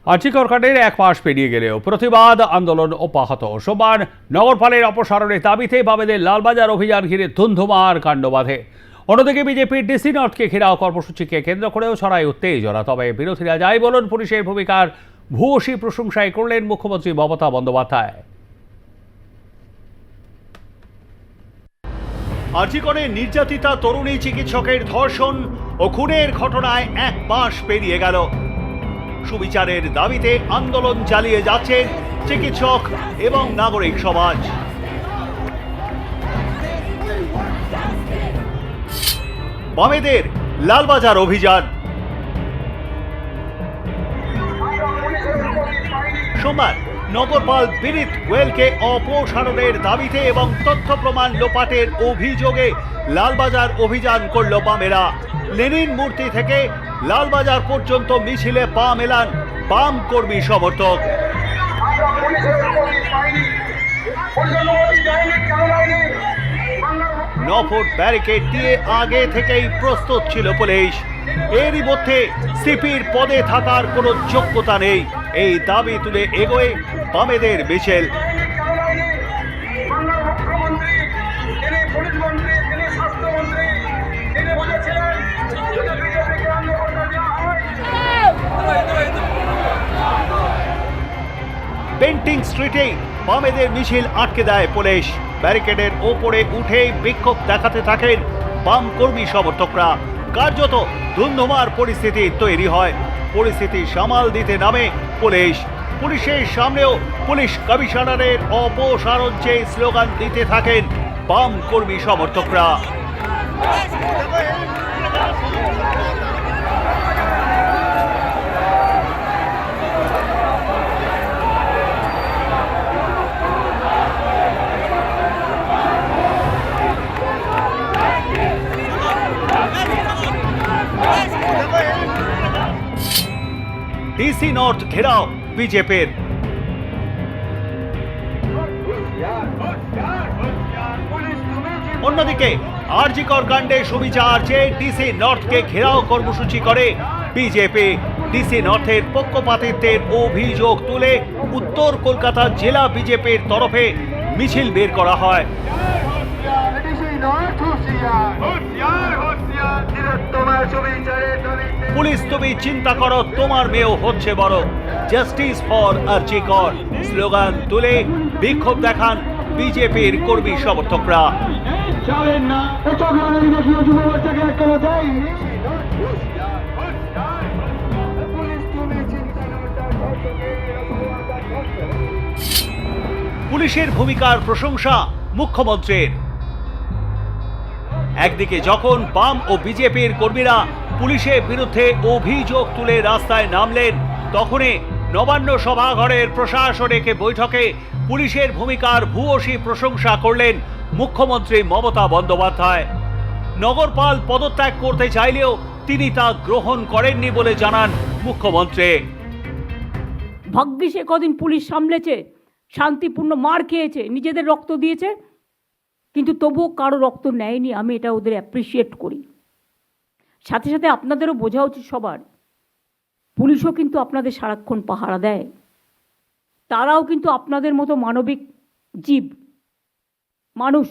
আর্জিকর কাণ্ডের এক মাস পেরিয়ে গেলেও প্রতিবাদ আন্দোলন অব্যাহত। সোমবার নগরপালের অপসারণের দাবিতে বামেদের লালবাজার অভিযান ঘিরে ধুন্ধুমার কাণ্ড বাঁধে। অন্যদিকে বিজেপির ডিসি নর্থকে ঘেরাও কর্মসূচিকে কেন্দ্র করেও ছড়ায় উত্তেজনা। তবে বিরোধীরা যাই বলুন, পুলিশের ভূমিকার ভূয়সী প্রশংসাই করলেন মুখ্যমন্ত্রী মমতা বন্দ্যোপাধ্যায়। আর্জিকরে নির্যাতিতা তরুণী চিকিৎসকের ধর্ষণ ও খুনের ঘটনায় এক মাস পেরিয়ে গেল। সুবিচারের দাবিতে আন্দোলন চালিয়ে যাচ্ছেন চিকিৎসক এবং নাগরিক সমাজ। বামেদের লালবাজার অভিযান। সোমবার নগরপাল বিনীত গোয়েলকে অপসারণের দাবিতে এবং তথ্য প্রমাণ লোপাটের অভিযোগে লালবাজার অভিযান করল বামেরা। লেনিন মূর্তি থেকে লালবাজার পর্যন্ত মিছিলে পা মেলান বাম কর্মী সমর্থক। নফুট ব্যারিকেড দিয়ে আগে থেকেই প্রস্তুত ছিল পুলিশ। এরই মধ্যে সিপির পদে থাকার কোনো যোগ্যতা নেই, এই দাবি তুলে এগোয় বামেদের মিছিল। পেন্টিং স্ট্রিটে বামেদের মিছিল আটকে দেয় পুলিশ। ব্যারিকেডের ওপরে উঠে বিক্ষোভ দেখাতে থাকেন বাম কর্মী সমর্থকরা। কার্যত ধুন্ধুমার পরিস্থিতি তৈরি হয়। পরিস্থিতি সামাল দিতে নামে পুলিশ। পুলিশের সামনেও পুলিশ কমিশনারের অপসারণ চেয়ে স্লোগান দিতে থাকেন বাম কর্মী সমর্থকরা। ডিসি নর্থ ঘেরাও বিজেপির। অন্যদিকে আরজিকর কাণ্ডে সুবিচার চেয়ে ডিসি নর্থকে ঘেরাও কর্মসূচি করে বিজেপি। ডিসি নর্থের পক্ষপাতিত্বের অভিযোগ তুলে উত্তর কলকাতা জেলা বিজেপির তরফে মিছিল বের করা হয়। পুলিশ তুমি চিন্তা করো, তোমার মেয়েও হচ্ছে বড়। জাস্টিস ফর আরজিকর স্লোগান তুলে বিক্ষোভ দেখান বিজেপির কর্মী সমর্থকরা। পুলিশের ভূমিকার প্রশংসা মুখ্যমন্ত্রীর। একদিকে যখন বাম ও বিজেপির কর্মীরা পুলিশের বিরুদ্ধে অভিযোগ তুলে রাস্তায় নামলেন, তখনই নবান্ন সভাঘরের প্রশাসনিক বৈঠকে পুলিশের ভূমিকার ভূয়সী প্রশংসা করলেন মুখ্যমন্ত্রী মমতা বন্দ্যোপাধ্যায়। নগরপাল পদত্যাগ করতে চাইলেও তিনি তা গ্রহণ করেননি বলে জানান মুখ্যমন্ত্রী। ভাগ্যিস কদিন পুলিশ সামলেছে, শান্তিপূর্ণ মার খেয়েছে, নিজেদের রক্ত দিয়েছে, কিন্তু তবুও কারো রক্ত নেয়নি। আমি এটা ওদের অ্যাপ্রিসিয়েট করি। সাথে সাথে আপনাদেরও বোঝা উচিত সবার, পুলিশও কিন্তু আপনাদের সারাক্ষণ পাহারা দেয়। তারাও কিন্তু আপনাদের মতো মানবিক জীব, মানুষ।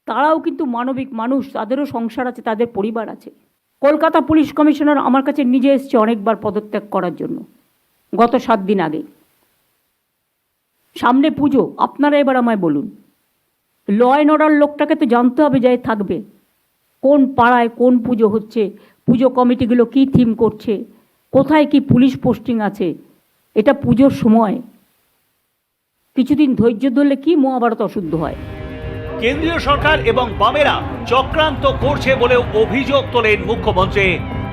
তারাও কিন্তু মানবিক মানুষ, তাদেরও সংসার আছে, তাদের পরিবার আছে। কলকাতা পুলিশ কমিশনার আমার কাছে নিজে এসছে অনেকবার পদত্যাগ করার জন্য, গত 7 দিন আগে। সামনে পুজো, আপনারা এবার আমায় বলুন, ল অ্যান্ড অর্ডার লোকটাকে তো জানতে হবে যে থাকবে কোন পাড়ায় কোন পুজো হচ্ছে, পুজো কমিটিগুলো কি থিম করছে, কোথায় কি পুলিশ পোস্টিং আছে। এটা পুজোর সময়, কিছুদিন ধৈর্য ধরলে কি মহাভারত অশুদ্ধ হয়। কেন্দ্রীয় সরকার এবং বামেরা চক্রান্ত করছে বলেও অভিযোগ তোলেন মুখ্যমন্ত্রী।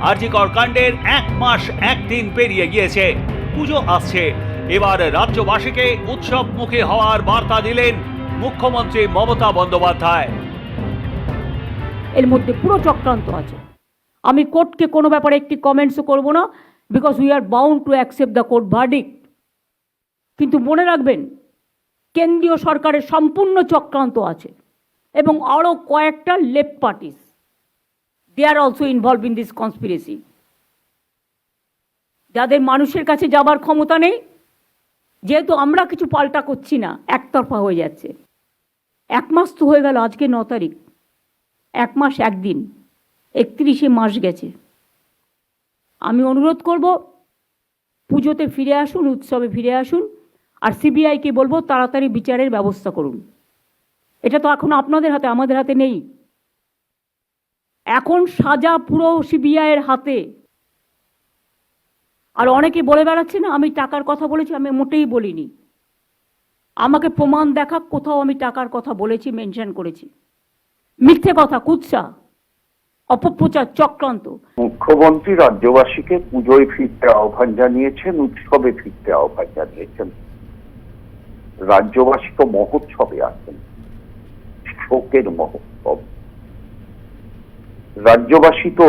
আরজিকর কাণ্ডের 1 মাস 1 দিন পেরিয়ে গিয়েছে, পুজো আসছে। এবার রাজ্যবাসীকে উৎসবমুখী হওয়ার বার্তা দিলেন মুখ্যমন্ত্রী মমতা বন্দ্যোপাধ্যায়। এর মধ্যে পুরো চক্রান্ত আছে। আমি কোর্টকে কোনো ব্যাপারে একটি কমেন্টসও করব না, because we are bound to accept the court verdict. কিন্তু মনে রাখবেন, কেন্দ্রীয় সরকারের সম্পূর্ণ চক্রান্ত আছে এবং আরও কয়েকটা left parties, they are also involve in this conspiracy. যাদের মানুষের কাছে যাবার ক্ষমতা নেই, যেহেতু আমরা কিছু পাল্টা করছি না, একতরফা হয়ে যাচ্ছে। 1 মাস তো হয়ে গেল, আজকে 9 তারিখ, 1 মাস 1 দিন, 31শে মাস গেছে। আমি অনুরোধ করব, পুজোতে ফিরে আসুন, উৎসবে ফিরে আসুন, আর সিবিআইকে বলবো তাড়াতাড়ি বিচারের ব্যবস্থা করুন। এটা তো এখন আপনাদের হাতে, আমাদের হাতে নেই। এখন সাজা পুরো সিবিআইয়ের হাতে। আর অনেকে বলে বেড়াচ্ছে না আমি টাকার কথা বলেছি, আমি মোটেই বলিনি। আমাকে প্রমাণ দেখা, কোথাও আমি টাকার কথা বলেছি, মেনশন করেছি? মিথ্যে কথা, কুৎসা, অপপ্রচার, চক্রান্ত। মুখ্যমন্ত্রী রাজ্যবাসীকে পুজোয় ফিরতে আহ্বান জানিয়েছেন, উৎসবে ফিরতে আহ্বান জানিয়েছেন। রাজ্যবাসী তো মহোৎসবে আছেন, শোকের মহোৎসব। রাজ্যবাসী তো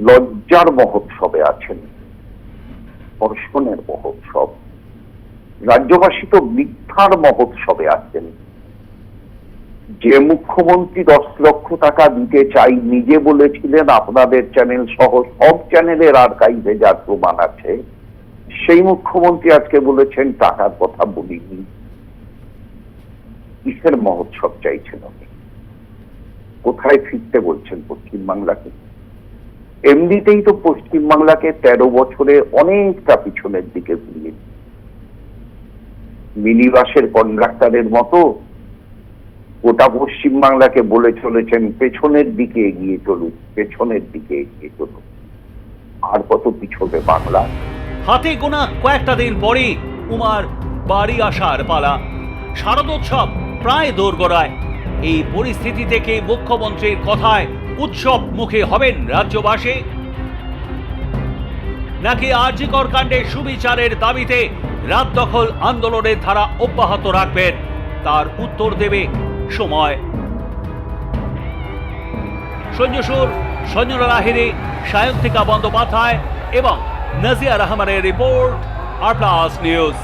লজ্জার মহোৎসবে আছেন, ধর্ষণের মহোৎসব। রাজ্যবাসী তো মিথ্যার মহোৎসবে আছেন। যে মুখ্যমন্ত্রী 10 লক্ষ টাকা দিতে চাই নিজে বলেছিলেন, আপনাদের চ্যানেল সহ সব চ্যানেলের আর্কাইভে যার প্রমাণ আছে, সেই মুখ্যমন্ত্রী আজকে বলেছেন টাকার কথা বলিনি। কিসের মহোৎসব চাইছেন আপনি? কোথায় ফিরতে বলছেন পশ্চিমবাংলাকে? এমনিতেই তো পশ্চিমবাংলাকে 13 বছরে অনেকটা পিছনের দিকে ঘুরিয়ে, মিনি বাসের কন্ডাক্টরের মতো গোটা পশ্চিমবাংলাকে বলে চলেছেন পেছনের দিকে এগিয়ে চলুন, পেছনের দিকে এগিয়ে চলুন। আর কত পিছবে বাংলা? হাতে গোনা কয়েকটা দিন পরেই উমার বাড়ি আসার পালা। শারদোৎসব প্রায় দোরগোড়ায়। এই পরিস্থিতি থেকে মুখ্যমন্ত্রীর কথায় উৎসব মুখে হবেন রাজ্যবাসী, নাকি আরজিকর কাণ্ডের সুবিচারের দাবিতে রাত দখল আন্দোলনের ধারা অব্যাহত রাখবেন? তার উত্তর দেবে সময়। সঞ্জু সুর, সঞ্জনা লাহিড়ী, সায়ন্তিকা বন্দ্যোপাধ্যায় এবং নাজিয়া রহমানের রিপোর্ট, আর প্লাস নিউজ।